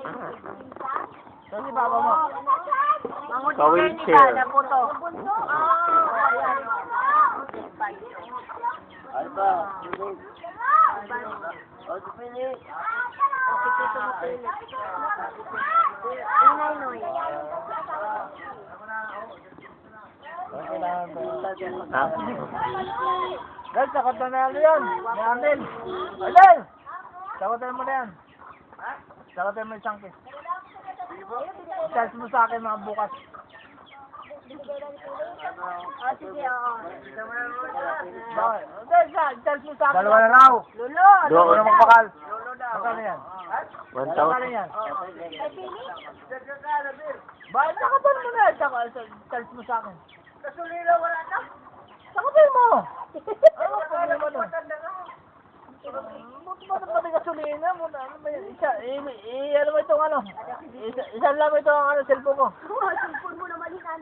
Saan si Papa mo? Sa wheelchair. Na puto. Ay ba? O, pilit. Ha? Guys, sakotan na yan. Ni Arnel. Arnel! Sakotan mo na yan. Sakotan mo isang kiss. Charge mo sa akin mga bukas. Bakit? Charge mo sa akin. Dalawa na raw. Doon ako na magpakal. Magkano yan? 1,000. Magkano yan? Bakit sakotan mo na yan? Charge mo sa akin. Kasulila, wala na. Sakotan mo! Ano problema nun? Bakit pati gasolina mo na? Ano ba yan? Ano ba itong ano? Isa lang ito ang cellphone ko. Cellphone mo naman yan.